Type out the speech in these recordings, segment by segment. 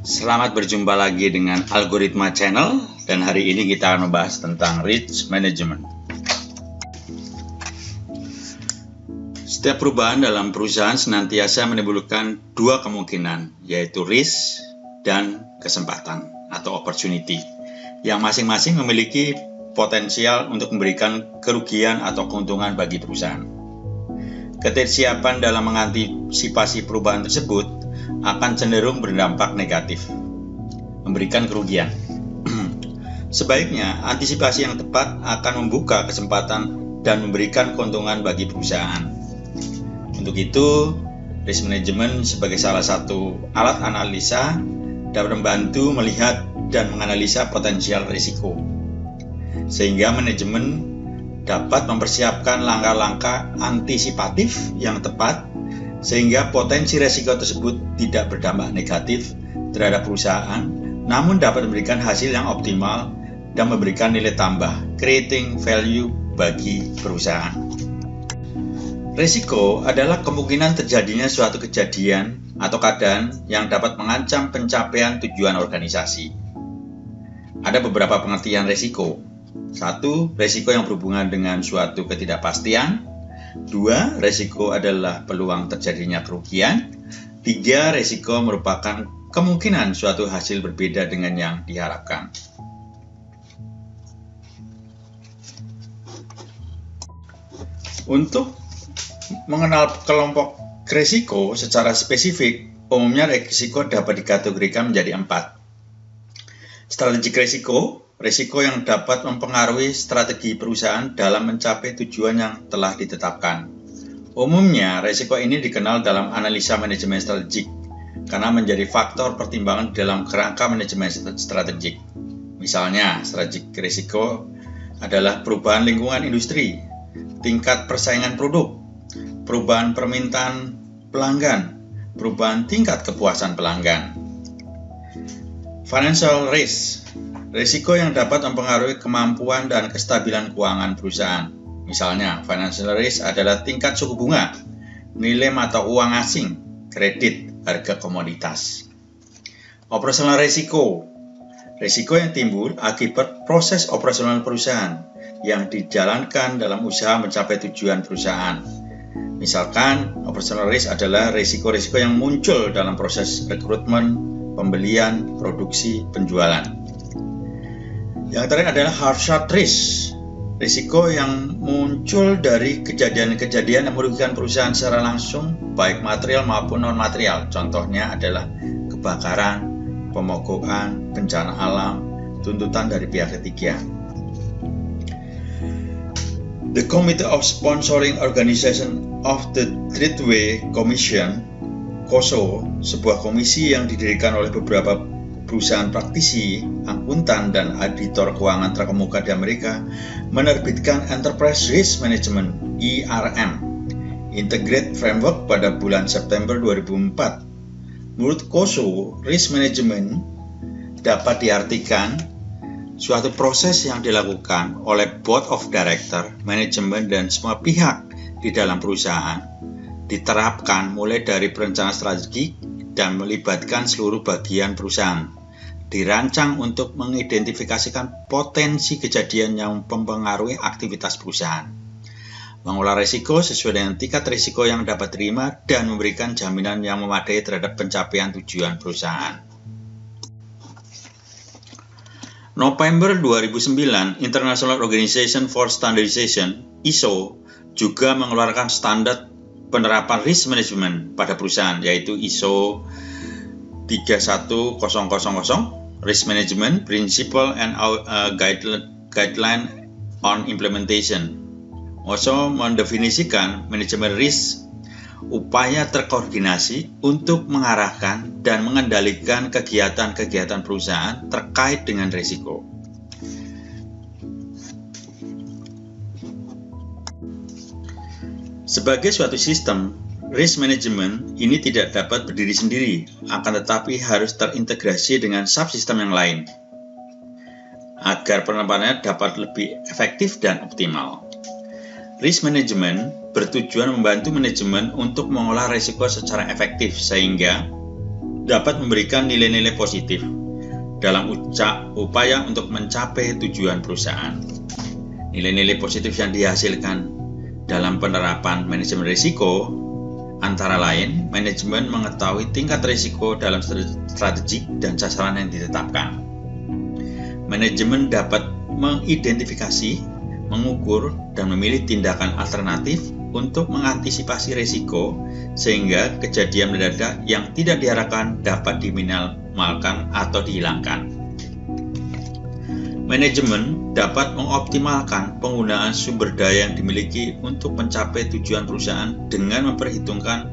Selamat berjumpa lagi dengan Algoritma Channel, dan hari ini kita akan membahas tentang risk management. Setiap perubahan dalam perusahaan senantiasa menimbulkan dua kemungkinan, yaitu risk dan kesempatan atau opportunity, yang masing-masing memiliki potensial untuk memberikan kerugian atau keuntungan bagi perusahaan. Ketidaksiapan dalam mengantisipasi perubahan tersebut akan cenderung berdampak negatif, memberikan kerugian. Sebaiknya, antisipasi yang tepat akan membuka kesempatan dan memberikan keuntungan bagi perusahaan. Untuk itu, risk management sebagai salah satu alat analisa dapat membantu melihat dan menganalisa potensial risiko, sehingga manajemen dapat mempersiapkan langkah-langkah antisipatif yang tepat sehingga potensi risiko tersebut tidak berdampak negatif terhadap perusahaan, namun dapat memberikan hasil yang optimal dan memberikan nilai tambah, creating value bagi perusahaan. Risiko adalah kemungkinan terjadinya suatu kejadian atau keadaan yang dapat mengancam pencapaian tujuan organisasi. Ada beberapa pengertian risiko. 1. Risiko yang berhubungan dengan suatu ketidakpastian. 2. Risiko adalah peluang terjadinya kerugian. 3. Risiko merupakan kemungkinan suatu hasil berbeda dengan yang diharapkan. Untuk mengenal kelompok risiko secara spesifik, umumnya risiko dapat dikategorikan menjadi 4. Strategik risiko yang dapat mempengaruhi strategi perusahaan dalam mencapai tujuan yang telah ditetapkan. Umumnya, risiko ini dikenal dalam analisa manajemen strategik karena menjadi faktor pertimbangan dalam kerangka manajemen strategik. Misalnya, strategik risiko adalah perubahan lingkungan industri, tingkat persaingan produk, perubahan permintaan pelanggan, perubahan tingkat kepuasan pelanggan. Financial risk, risiko yang dapat mempengaruhi kemampuan dan kestabilan keuangan perusahaan. Misalnya, financial risk adalah tingkat suku bunga, nilai mata uang asing, kredit, harga komoditas. Operational risiko, risiko yang timbul akibat proses operasional perusahaan yang dijalankan dalam usaha mencapai tujuan perusahaan. Misalkan, operational risk adalah risiko-risiko yang muncul dalam proses rekrutmen, pembelian, produksi, penjualan. Yang terakhir adalah hazard risk, risiko yang muncul dari kejadian-kejadian yang merugikan perusahaan secara langsung, baik material maupun non-material. Contohnya adalah kebakaran, pemogokan, bencana alam, tuntutan dari pihak ketiga. The Committee of Sponsoring Organization of the Treatway Commission, COSO, sebuah komisi yang didirikan oleh beberapa perusahaan praktisi, akuntan, dan auditor keuangan terkemuka di Amerika, menerbitkan Enterprise Risk Management ERM Integrated Framework pada bulan September 2004. Menurut COSO, risk management dapat diartikan suatu proses yang dilakukan oleh Board of Director, manajemen, dan semua pihak di dalam perusahaan, diterapkan mulai dari perencanaan strategi dan melibatkan seluruh bagian perusahaan, dirancang untuk mengidentifikasikan potensi kejadian yang mempengaruhi aktivitas perusahaan, mengolah risiko sesuai dengan tingkat risiko yang dapat terima, dan memberikan jaminan yang memadai terhadap pencapaian tujuan perusahaan. November 2009, International Organization for Standardization (ISO) juga mengeluarkan standar penerapan risk management pada perusahaan, yaitu ISO 31000 Risk Management Principle and Guideline on Implementation. ISO mendefinisikan manajemen risk, upaya terkoordinasi untuk mengarahkan dan mengendalikan kegiatan-kegiatan perusahaan terkait dengan risiko. Sebagai suatu sistem, risk management ini tidak dapat berdiri sendiri, akan tetapi harus terintegrasi dengan subsistem yang lain, agar penempatannya dapat lebih efektif dan optimal. Risk management bertujuan membantu manajemen untuk mengolah risiko secara efektif, sehingga dapat memberikan nilai-nilai positif dalam upaya untuk mencapai tujuan perusahaan. Nilai-nilai positif yang dihasilkan dalam penerapan manajemen risiko antara lain manajemen mengetahui tingkat risiko dalam strategi dan sasaran yang ditetapkan. Manajemen dapat mengidentifikasi, mengukur, dan memilih tindakan alternatif untuk mengantisipasi risiko sehingga kejadian mendadak yang tidak diharapkan dapat diminimalkan atau dihilangkan. Manajemen dapat mengoptimalkan penggunaan sumber daya yang dimiliki untuk mencapai tujuan perusahaan dengan memperhitungkan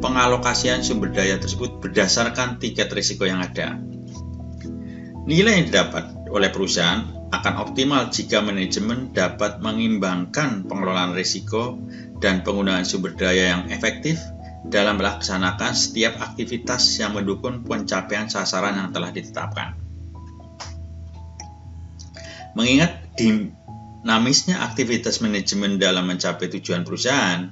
pengalokasian sumber daya tersebut berdasarkan tingkat risiko yang ada. Nilai yang didapat oleh perusahaan akan optimal jika manajemen dapat mengimbangkan pengelolaan risiko dan penggunaan sumber daya yang efektif dalam melaksanakan setiap aktivitas yang mendukung pencapaian sasaran yang telah ditetapkan. Mengingat dinamisnya aktivitas manajemen dalam mencapai tujuan perusahaan,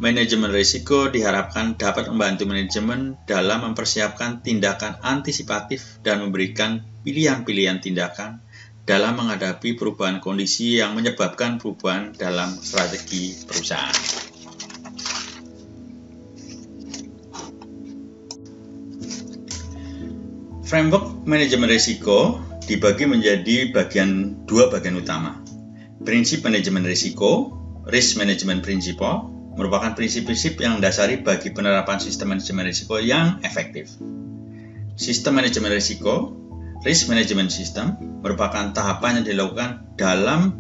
manajemen risiko diharapkan dapat membantu manajemen dalam mempersiapkan tindakan antisipatif dan memberikan pilihan-pilihan tindakan dalam menghadapi perubahan kondisi yang menyebabkan perubahan dalam strategi perusahaan. Framework manajemen risiko dibagi menjadi dua bagian utama. Prinsip manajemen risiko, risk management principle, merupakan prinsip-prinsip yang mendasari bagi penerapan sistem manajemen risiko yang efektif. Sistem manajemen risiko, risk management system, merupakan tahapan yang dilakukan dalam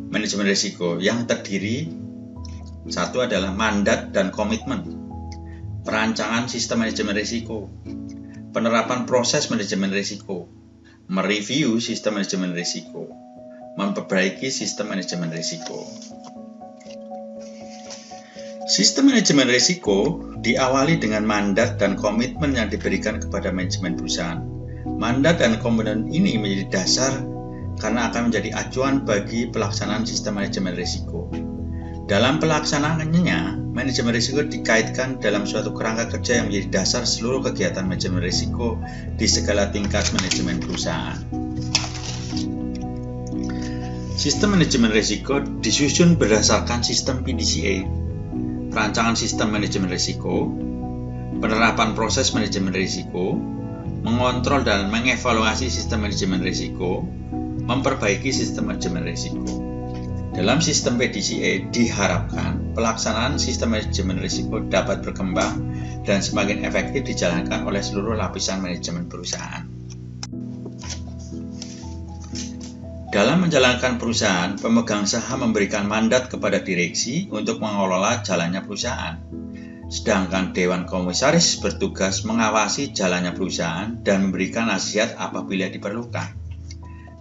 manajemen risiko yang terdiri satu adalah mandat dan komitmen, perancangan sistem manajemen risiko, penerapan proses manajemen risiko, mereview sistem manajemen risiko, memperbaiki sistem manajemen risiko. Sistem manajemen risiko diawali dengan mandat dan komitmen yang diberikan kepada manajemen perusahaan. Mandat dan komitmen ini menjadi dasar karena akan menjadi acuan bagi pelaksanaan sistem manajemen risiko. Dalam pelaksanaannya, manajemen risiko dikaitkan dalam suatu kerangka kerja yang menjadi dasar seluruh kegiatan manajemen risiko di segala tingkat manajemen perusahaan. Sistem manajemen risiko disusun berdasarkan sistem PDCA, perancangan sistem manajemen risiko, penerapan proses manajemen risiko, mengontrol dan mengevaluasi sistem manajemen risiko, memperbaiki sistem manajemen risiko. Dalam sistem PDCA diharapkan pelaksanaan sistem manajemen risiko dapat berkembang dan semakin efektif dijalankan oleh seluruh lapisan manajemen perusahaan. Dalam menjalankan perusahaan, pemegang saham memberikan mandat kepada direksi untuk mengelola jalannya perusahaan. Sedangkan Dewan Komisaris bertugas mengawasi jalannya perusahaan dan memberikan nasihat apabila diperlukan.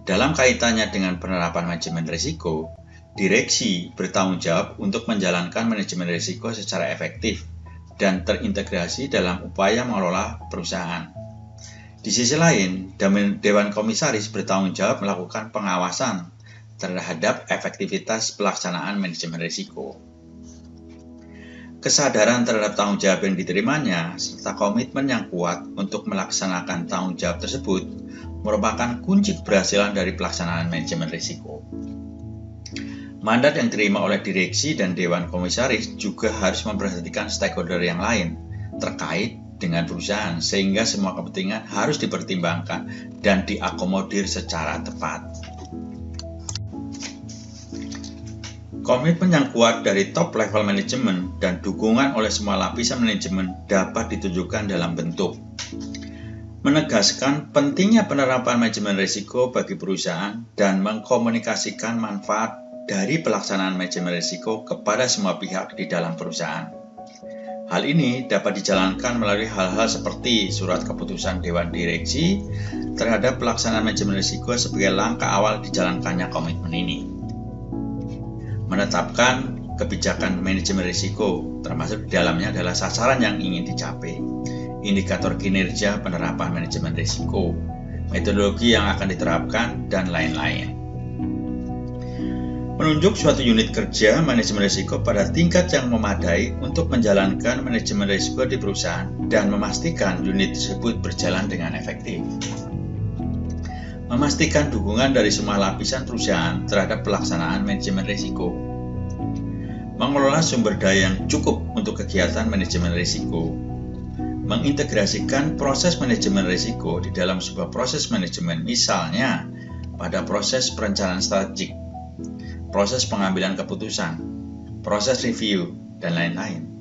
Dalam kaitannya dengan penerapan manajemen risiko, direksi bertanggung jawab untuk menjalankan manajemen risiko secara efektif dan terintegrasi dalam upaya mengelola perusahaan. Di sisi lain, Dewan Komisaris bertanggung jawab melakukan pengawasan terhadap efektivitas pelaksanaan manajemen risiko. Kesadaran terhadap tanggung jawab yang diterimanya, serta komitmen yang kuat untuk melaksanakan tanggung jawab tersebut, merupakan kunci keberhasilan dari pelaksanaan manajemen risiko. Mandat yang diterima oleh direksi dan Dewan Komisaris juga harus memperhatikan stakeholder yang lain terkait dengan perusahaan, sehingga semua kepentingan harus dipertimbangkan dan diakomodir secara tepat. Komitmen yang kuat dari top level manajemen dan dukungan oleh semua lapisan manajemen dapat ditunjukkan dalam bentuk menegaskan pentingnya penerapan manajemen risiko bagi perusahaan dan mengkomunikasikan manfaat dari pelaksanaan manajemen risiko kepada semua pihak di dalam perusahaan. Hal ini dapat dijalankan melalui hal-hal seperti surat keputusan Dewan Direksi terhadap pelaksanaan manajemen risiko sebagai langkah awal dijalankannya komitmen ini. Menetapkan kebijakan manajemen risiko, termasuk di dalamnya adalah sasaran yang ingin dicapai, indikator kinerja penerapan manajemen risiko, metodologi yang akan diterapkan, dan lain-lain. menunjuk suatu unit kerja manajemen risiko pada tingkat yang memadai untuk menjalankan manajemen risiko di perusahaan dan memastikan unit tersebut berjalan dengan efektif. Memastikan dukungan dari semua lapisan perusahaan terhadap pelaksanaan manajemen risiko. Mengelola sumber daya yang cukup untuk kegiatan manajemen risiko. Mengintegrasikan proses manajemen risiko di dalam sebuah proses manajemen, misalnya pada proses perencanaan strategik, proses pengambilan keputusan, proses review, dan lain-lain.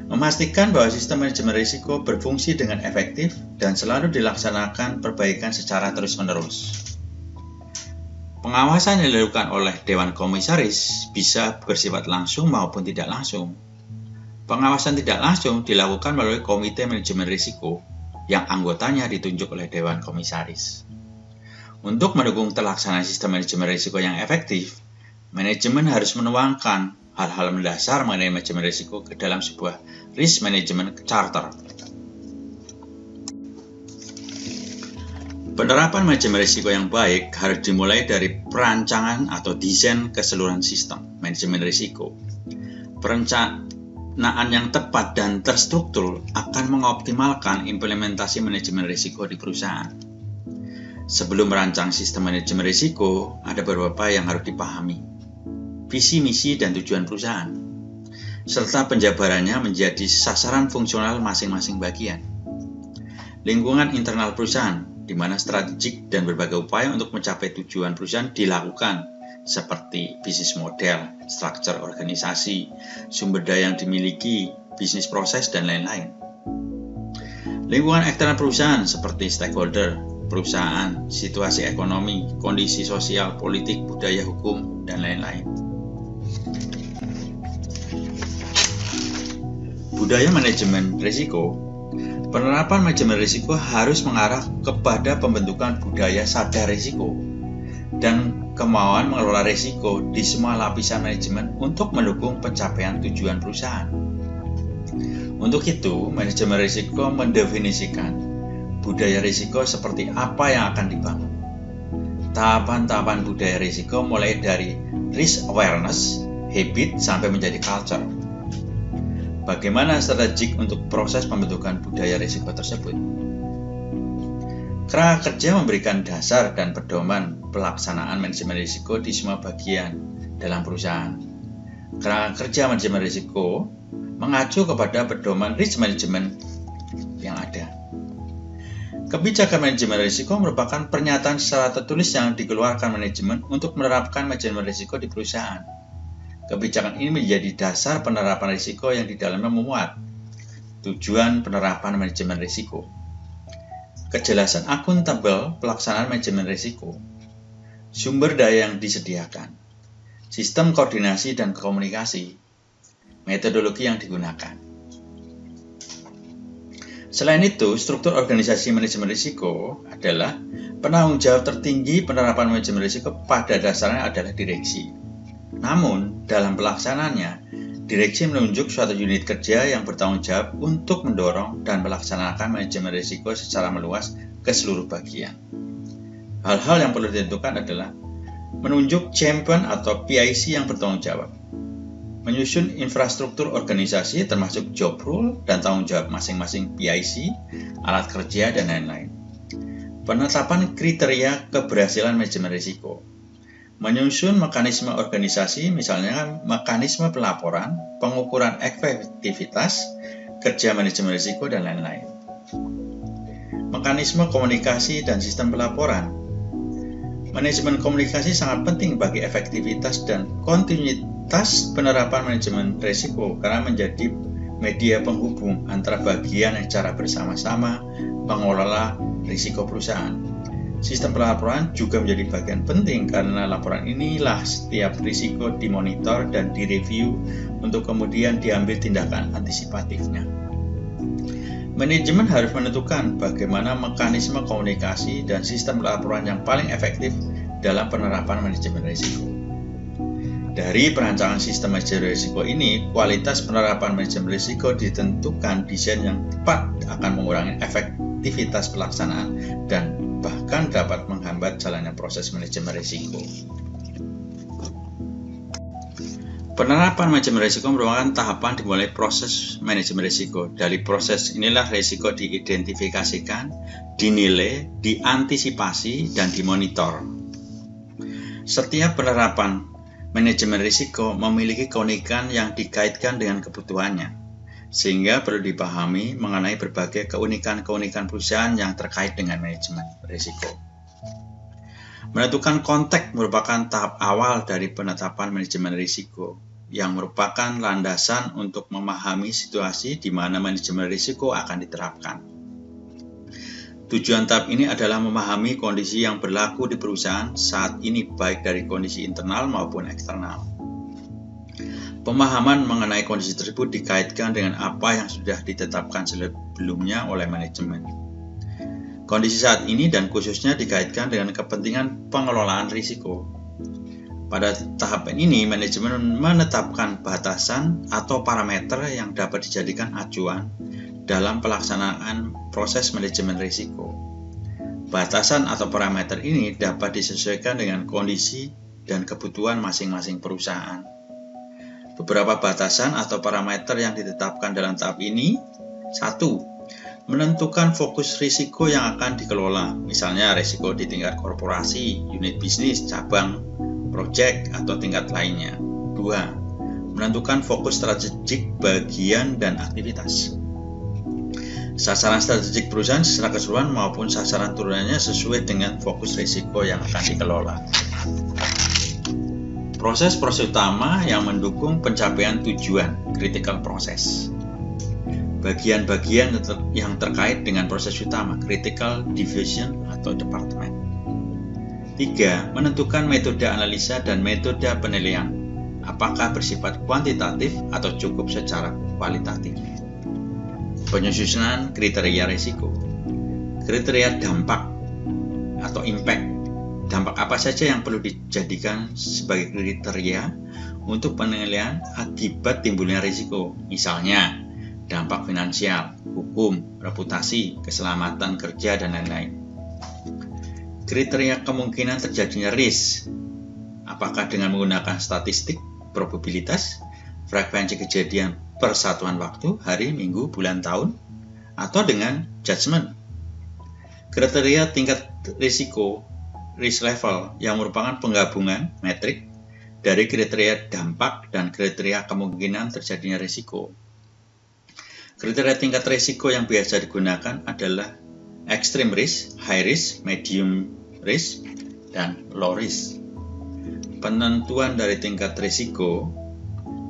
Memastikan bahwa sistem manajemen risiko berfungsi dengan efektif dan selalu dilaksanakan perbaikan secara terus-menerus. Pengawasan yang dilakukan oleh Dewan Komisaris bisa bersifat langsung maupun tidak langsung. Pengawasan tidak langsung dilakukan melalui Komite Manajemen Risiko yang anggotanya ditunjuk oleh Dewan Komisaris. Untuk mendukung terlaksanaan sistem manajemen risiko yang efektif, manajemen harus menuangkan hal-hal mendasar mengenai manajemen risiko ke dalam sebuah risk management charter. Penerapan manajemen risiko yang baik harus dimulai dari perancangan atau desain keseluruhan sistem manajemen risiko. Perencanaan yang tepat dan terstruktur akan mengoptimalkan implementasi manajemen risiko di perusahaan. Sebelum merancang sistem manajemen risiko, ada beberapa yang harus dipahami. Visi, misi, dan tujuan perusahaan, serta penjabarannya menjadi sasaran fungsional masing-masing bagian. Lingkungan internal perusahaan, di mana strategik dan berbagai upaya untuk mencapai tujuan perusahaan dilakukan, seperti bisnis model, struktur organisasi, sumber daya yang dimiliki, bisnis proses, dan lain-lain. Lingkungan eksternal perusahaan seperti stakeholder, perusahaan, situasi ekonomi, kondisi sosial, politik, budaya, hukum, dan lain-lain. Budaya manajemen risiko. Penerapan manajemen risiko harus mengarah kepada pembentukan budaya sadar risiko dan kemauan mengelola risiko di semua lapisan manajemen untuk mendukung pencapaian tujuan perusahaan. Untuk itu, manajemen risiko mendefinisikan budaya risiko seperti apa yang akan dibangun. Tahapan-tahapan budaya risiko mulai dari risk awareness, habit, sampai menjadi culture. Bagaimana strategik untuk proses pembentukan budaya risiko tersebut? Kerangka kerja memberikan dasar dan pedoman pelaksanaan manajemen risiko di semua bagian dalam perusahaan. Kerangka kerja manajemen risiko mengacu kepada pedoman risk management yang ada. Kebijakan manajemen risiko merupakan pernyataan secara tertulis yang dikeluarkan manajemen untuk menerapkan manajemen risiko di perusahaan. Kebijakan ini menjadi dasar penerapan risiko yang di dalamnya memuat tujuan penerapan manajemen risiko, kejelasan akuntabel pelaksanaan manajemen risiko, sumber daya yang disediakan, sistem koordinasi dan komunikasi, metodologi yang digunakan. Selain itu, struktur organisasi manajemen risiko adalah penanggung jawab tertinggi penerapan manajemen risiko pada dasarnya adalah direksi. Namun, dalam pelaksanaannya, direksi menunjuk suatu unit kerja yang bertanggung jawab untuk mendorong dan melaksanakan manajemen risiko secara meluas ke seluruh bagian. Hal-hal yang perlu ditentukan adalah menunjuk champion atau PIC yang bertanggung jawab, menyusun infrastruktur organisasi termasuk job role dan tanggung jawab masing-masing PIC, alat kerja, dan lain-lain. Penetapan kriteria keberhasilan manajemen risiko, menyusun mekanisme organisasi, misalnya mekanisme pelaporan, pengukuran efektivitas, kerja manajemen risiko, dan lain-lain. Mekanisme komunikasi dan sistem pelaporan. Manajemen komunikasi sangat penting bagi efektivitas dan kontinuitas penerapan manajemen risiko karena menjadi media penghubung antara bagian yang secara bersama-sama mengelola risiko perusahaan. Sistem pelaporan juga menjadi bagian penting karena laporan inilah setiap risiko dimonitor dan direview untuk kemudian diambil tindakan antisipatifnya. Manajemen harus menentukan bagaimana mekanisme komunikasi dan sistem laporan yang paling efektif dalam penerapan manajemen risiko. Dari perancangan sistem manajemen risiko ini, kualitas penerapan manajemen risiko ditentukan desain yang tepat akan mengurangi efektivitas pelaksanaan dan bahkan dapat menghambat jalannya proses manajemen risiko. Penerapan manajemen risiko merupakan tahapan dimulai proses manajemen risiko. Dari proses inilah risiko diidentifikasikan, dinilai, diantisipasi, dan dimonitor. Setiap penerapan manajemen risiko memiliki keunikan yang dikaitkan dengan kebutuhannya, sehingga perlu dipahami mengenai berbagai keunikan-keunikan perusahaan yang terkait dengan manajemen risiko. Menentukan konteks merupakan tahap awal dari penetapan manajemen risiko, yang merupakan landasan untuk memahami situasi di mana manajemen risiko akan diterapkan. Tujuan tahap ini adalah memahami kondisi yang berlaku di perusahaan saat ini baik dari kondisi internal maupun eksternal. Pemahaman mengenai kondisi tersebut dikaitkan dengan apa yang sudah ditetapkan sebelumnya oleh manajemen. Kondisi saat ini dan khususnya dikaitkan dengan kepentingan pengelolaan risiko. Pada tahapan ini, manajemen menetapkan batasan atau parameter yang dapat dijadikan acuan dalam pelaksanaan proses manajemen risiko. Batasan atau parameter ini dapat disesuaikan dengan kondisi dan kebutuhan masing-masing perusahaan. Beberapa batasan atau parameter yang ditetapkan dalam tahap ini: 1. Menentukan fokus risiko yang akan dikelola, misalnya risiko di tingkat korporasi, unit bisnis, cabang, proyek, atau tingkat lainnya. 2. Menentukan fokus strategik bagian dan aktivitas. Sasaran strategik perusahaan secara keseluruhan maupun sasaran turunannya sesuai dengan fokus risiko yang akan dikelola. Proses-proses utama yang mendukung pencapaian tujuan, critical process. Bagian-bagian yang terkait dengan proses utama, critical division atau department. 3. Menentukan metode analisa dan metode penilaian, apakah bersifat kuantitatif atau cukup secara kualitatif. Penyusunan kriteria risiko. Kriteria dampak atau impact. Dampak apa saja yang perlu dijadikan sebagai kriteria untuk penilaian akibat timbulnya risiko, misalnya dampak finansial, hukum, reputasi, keselamatan kerja, dan lain-lain. Kriteria kemungkinan terjadinya risk, apakah dengan menggunakan statistik, probabilitas, frekuensi kejadian per satuan waktu, hari, minggu, bulan, tahun, atau dengan judgement. Kriteria tingkat risiko, risk level, yang merupakan penggabungan metrik dari kriteria dampak dan kriteria kemungkinan terjadinya risiko. Kriteria tingkat risiko yang biasa digunakan adalah extreme risk, high risk, medium risk, dan low risk. Penentuan dari tingkat risiko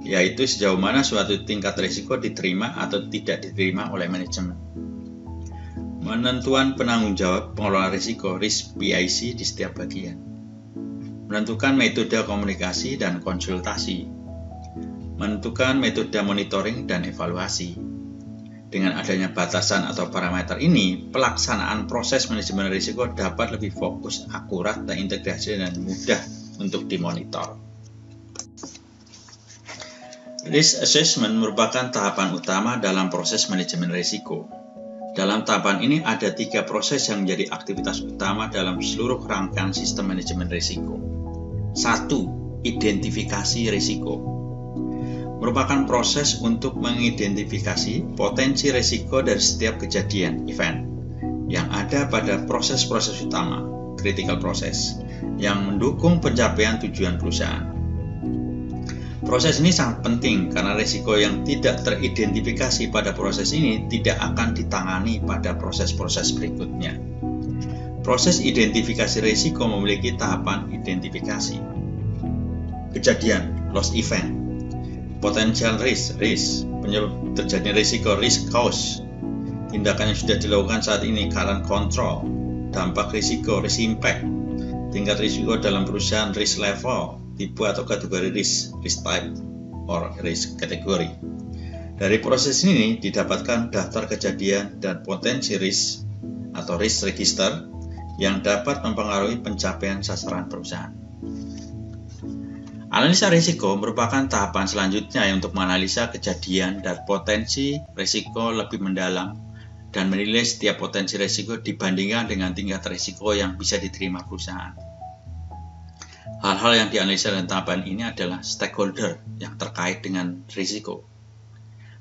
yaitu sejauh mana suatu tingkat risiko diterima atau tidak diterima oleh manajemen. Menentuan penanggung jawab pengelolaan risiko, risk PIC di setiap bagian. Menentukan metode komunikasi dan konsultasi. Menentukan metode monitoring dan evaluasi. Dengan adanya batasan atau parameter ini, pelaksanaan proses manajemen risiko dapat lebih fokus, akurat, terintegrasi, dan mudah untuk dimonitor. Risk assessment merupakan tahapan utama dalam proses manajemen risiko. Dalam tahapan ini ada 3 proses yang menjadi aktivitas utama dalam seluruh rangkaian sistem manajemen risiko. 1. Identifikasi risiko. Merupakan proses untuk mengidentifikasi potensi risiko dari setiap kejadian, event, yang ada pada proses-proses utama, critical process, yang mendukung pencapaian tujuan perusahaan. Proses ini sangat penting karena risiko yang tidak teridentifikasi pada proses ini tidak akan ditangani pada proses-proses berikutnya. Proses identifikasi risiko memiliki tahapan identifikasi. Kejadian, loss event. Potential risk, penyebab terjadinya risiko, risk cause, tindakan yang sudah dilakukan saat ini, current control, dampak risiko, risk impact, tingkat risiko dalam perusahaan, risk level, tipe atau kategori risk type, or risk category. Dari proses ini didapatkan daftar kejadian dan potensi risk atau risk register yang dapat mempengaruhi pencapaian sasaran perusahaan. Analisa risiko merupakan tahapan selanjutnya untuk menganalisa kejadian dan potensi risiko lebih mendalam dan menilai setiap potensi risiko dibandingkan dengan tingkat risiko yang bisa diterima perusahaan. Hal-hal yang dianalisa dalam tahapan ini adalah stakeholder yang terkait dengan risiko,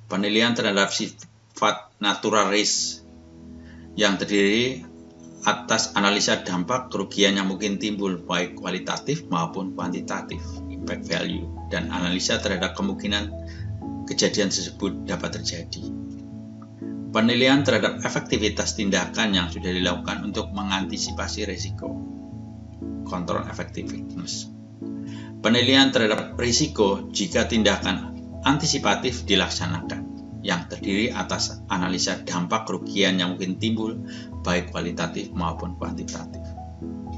penilaian terhadap sifat natural risk yang terdiri atas analisa dampak kerugian yang mungkin timbul baik kualitatif maupun kuantitatif, impact value, dan analisa terhadap kemungkinan kejadian tersebut dapat terjadi. Penilaian terhadap efektivitas tindakan yang sudah dilakukan untuk mengantisipasi risiko, control effectiveness. Penilaian terhadap risiko jika tindakan antisipatif dilaksanakan, yang terdiri atas analisa dampak kerugian yang mungkin timbul baik kualitatif maupun kuantitatif,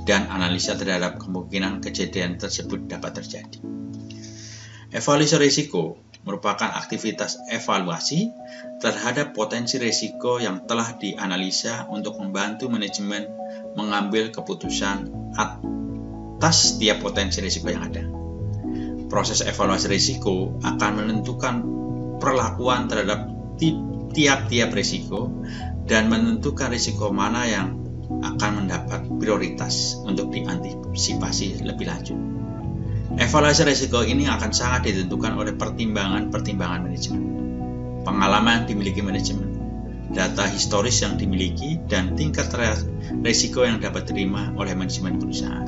dan analisa terhadap kemungkinan kejadian tersebut dapat terjadi. Evaluasi risiko merupakan aktivitas evaluasi terhadap potensi risiko yang telah dianalisa untuk membantu manajemen mengambil keputusan atas setiap potensi risiko yang ada. Proses evaluasi risiko akan menentukan perlakuan terhadap tiap-tiap risiko dan menentukan risiko mana yang akan mendapat prioritas untuk diantisipasi lebih lanjut. Evaluasi risiko ini akan sangat ditentukan oleh pertimbangan-pertimbangan manajemen, pengalaman yang dimiliki manajemen, data historis yang dimiliki, dan tingkat risiko yang dapat diterima oleh manajemen perusahaan.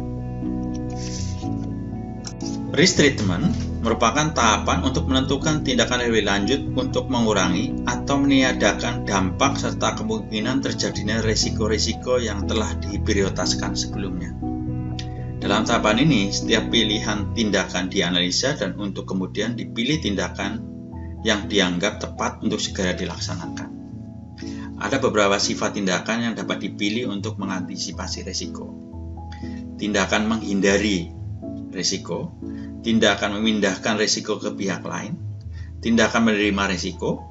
Risk treatment merupakan tahapan untuk menentukan tindakan lebih lanjut untuk mengurangi atau meniadakan dampak serta kemungkinan terjadinya risiko-risiko yang telah diprioritaskan sebelumnya. Dalam tahapan ini, setiap pilihan tindakan dianalisa dan untuk kemudian dipilih tindakan yang dianggap tepat untuk segera dilaksanakan. Ada beberapa sifat tindakan yang dapat dipilih untuk mengantisipasi risiko. Tindakan menghindari risiko, tindakan memindahkan risiko ke pihak lain, tindakan menerima risiko,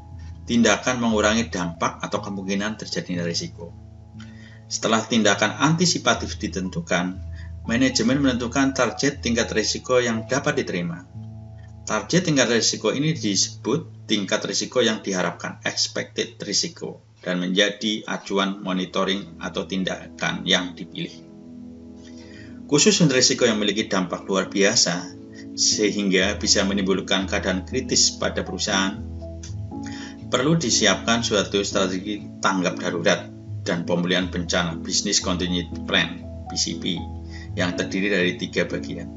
tindakan mengurangi dampak atau kemungkinan terjadinya risiko. Setelah tindakan antisipatif ditentukan, manajemen menentukan target tingkat risiko yang dapat diterima. Target tingkat risiko ini disebut tingkat risiko yang diharapkan, expected risiko, dan menjadi acuan monitoring atau tindakan yang dipilih. Khusus untuk risiko yang memiliki dampak luar biasa, sehingga bisa menimbulkan keadaan kritis pada perusahaan, perlu disiapkan suatu strategi tanggap darurat dan pemulihan bencana Business Continuity Plan (BCP) yang terdiri dari 3 bagian.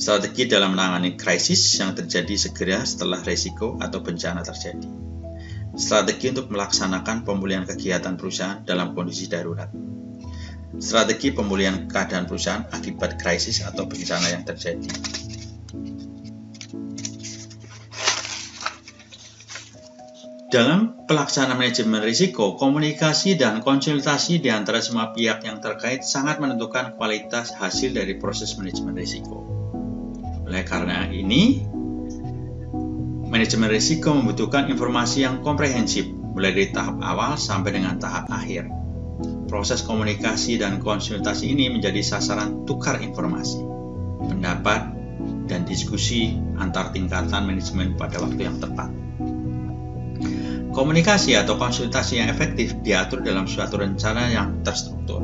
Strategi dalam menangani krisis yang terjadi segera setelah risiko atau bencana terjadi. Strategi untuk melaksanakan pemulihan kegiatan perusahaan dalam kondisi darurat. Strategi pemulihan keadaan perusahaan akibat krisis atau bencana yang terjadi. Dalam pelaksanaan manajemen risiko, komunikasi dan konsultasi di antara semua pihak yang terkait sangat menentukan kualitas hasil dari proses manajemen risiko. Oleh karena ini, manajemen risiko membutuhkan informasi yang komprehensif, mulai dari tahap awal sampai dengan tahap akhir. Proses komunikasi dan konsultasi ini menjadi sasaran tukar informasi, pendapat, dan diskusi antar tingkatan manajemen pada waktu yang tepat. Komunikasi atau konsultasi yang efektif diatur dalam suatu rencana yang terstruktur.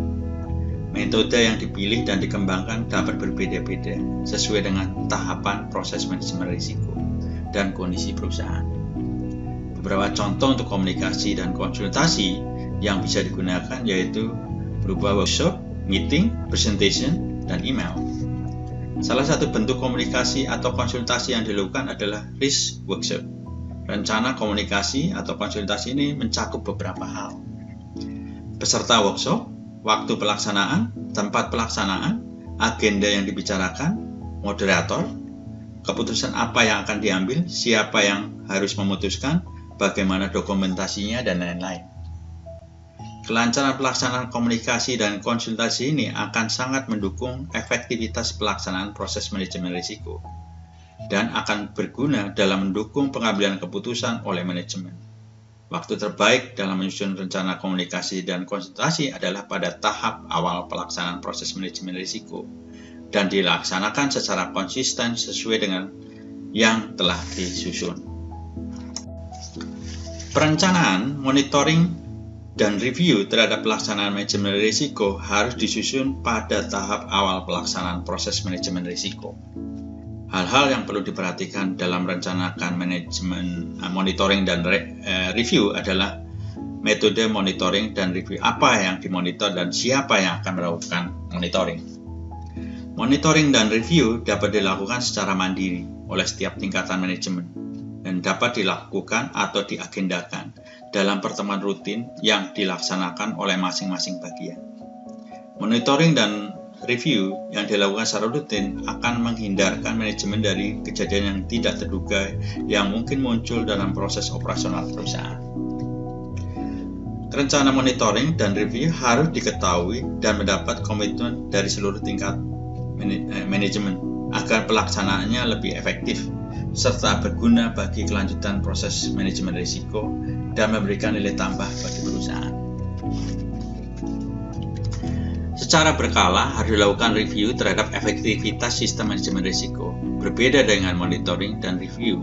Metode yang dipilih dan dikembangkan dapat berbeda-beda sesuai dengan tahapan proses manajemen risiko dan kondisi perusahaan. Beberapa contoh untuk komunikasi dan konsultasi yang bisa digunakan yaitu berupa workshop, meeting, presentation, dan email. Salah satu bentuk komunikasi atau konsultasi yang dilakukan adalah risk workshop. Rencana komunikasi atau konsultasi ini mencakup beberapa hal. Peserta workshop, waktu pelaksanaan, tempat pelaksanaan, agenda yang dibicarakan, moderator, keputusan apa yang akan diambil, siapa yang harus memutuskan, bagaimana dokumentasinya, dan lain-lain. Kelancaran pelaksanaan komunikasi dan konsultasi ini akan sangat mendukung efektivitas pelaksanaan proses manajemen risiko dan akan berguna dalam mendukung pengambilan keputusan oleh manajemen. Waktu terbaik dalam menyusun rencana komunikasi dan konsultasi adalah pada tahap awal pelaksanaan proses manajemen risiko dan dilaksanakan secara konsisten sesuai dengan yang telah disusun. Perencanaan, monitoring, dan review terhadap pelaksanaan manajemen risiko harus disusun pada tahap awal pelaksanaan proses manajemen risiko. Hal-hal yang perlu diperhatikan dalam merencanakan manajemen monitoring dan review adalah metode monitoring dan review, apa yang dimonitor dan siapa yang akan melakukan monitoring. Monitoring dan review dapat dilakukan secara mandiri oleh setiap tingkatan manajemen dan dapat dilakukan atau diagendakan dalam pertemuan rutin yang dilaksanakan oleh masing-masing bagian. Monitoring dan review yang dilakukan secara rutin akan menghindarkan manajemen dari kejadian yang tidak terduga yang mungkin muncul dalam proses operasional perusahaan. Rencana monitoring dan review harus diketahui dan mendapat komitmen dari seluruh tingkat manajemen agar pelaksanaannya lebih efektif serta berguna bagi kelanjutan proses manajemen risiko dan memberikan nilai tambah bagi perusahaan. Secara berkala harus dilakukan review terhadap efektivitas sistem manajemen risiko, berbeda dengan monitoring dan review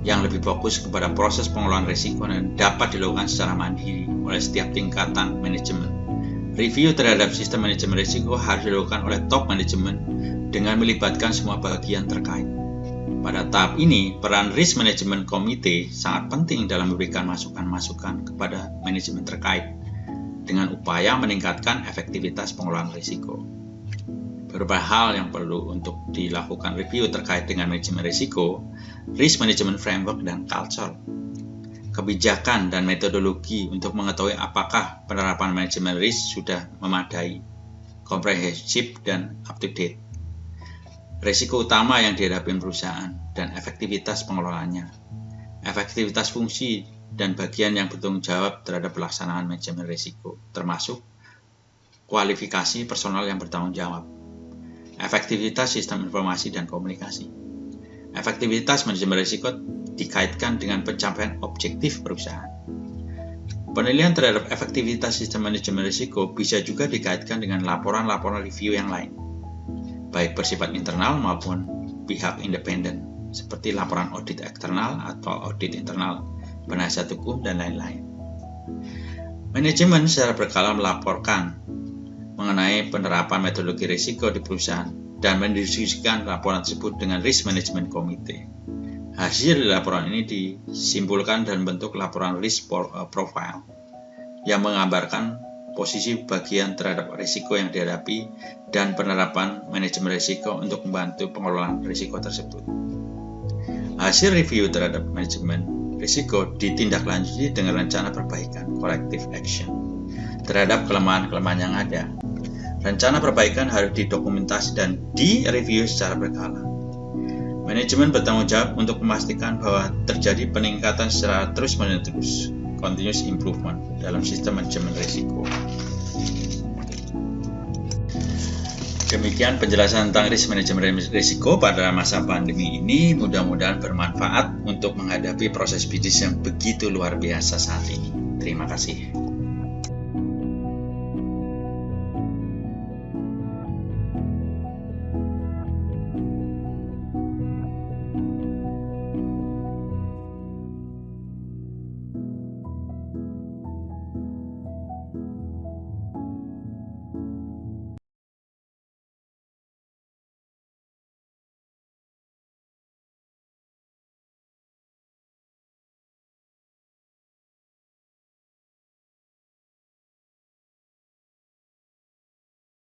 yang lebih fokus kepada proses pengelolaan risiko dan dapat dilakukan secara mandiri oleh setiap tingkatan manajemen. Review terhadap sistem manajemen risiko harus dilakukan oleh top manajemen dengan melibatkan semua bagian terkait. Pada tahap ini, peran Risk Management Committee sangat penting dalam memberikan masukan-masukan kepada manajemen terkait dengan upaya meningkatkan efektivitas pengelolaan risiko. Beberapa hal yang perlu untuk dilakukan review terkait dengan manajemen risiko, risk management framework dan culture, kebijakan dan metodologi untuk mengetahui apakah penerapan manajemen risk sudah memadai, komprehensif dan up to date, risiko utama yang dihadapi perusahaan dan efektivitas pengelolaannya, efektivitas fungsi dan bagian yang bertanggung jawab terhadap pelaksanaan manajemen risiko, termasuk kualifikasi personal yang bertanggung jawab, efektivitas sistem informasi dan komunikasi. Efektivitas manajemen risiko dikaitkan dengan pencapaian objektif perusahaan. Penilaian terhadap efektivitas sistem manajemen risiko bisa juga dikaitkan dengan laporan-laporan review yang lain, baik bersifat internal maupun pihak independen, seperti laporan audit eksternal atau audit internal, penasihat hukum, dan lain-lain. Manajemen secara berkala melaporkan mengenai penerapan metodologi risiko di perusahaan dan mendiskusikan laporan tersebut dengan Risk Management Committee. Hasil laporan ini disimpulkan dan bentuk laporan risk profile yang menggambarkan posisi bagian terhadap risiko yang dihadapi dan penerapan manajemen risiko untuk membantu pengelolaan risiko tersebut. Hasil review terhadap manajemen risiko ditindaklanjuti dengan rencana perbaikan corrective action terhadap kelemahan-kelemahan yang ada. Rencana perbaikan harus didokumentasi dan direview secara berkala. Manajemen bertanggung jawab untuk memastikan bahwa terjadi peningkatan secara terus-menerus, continuous improvement, dalam sistem manajemen risiko. Demikian penjelasan tentang risk manajemen risiko pada masa pandemi ini. Mudah-mudahan bermanfaat untuk menghadapi proses bisnis yang begitu luar biasa saat ini. Terima kasih.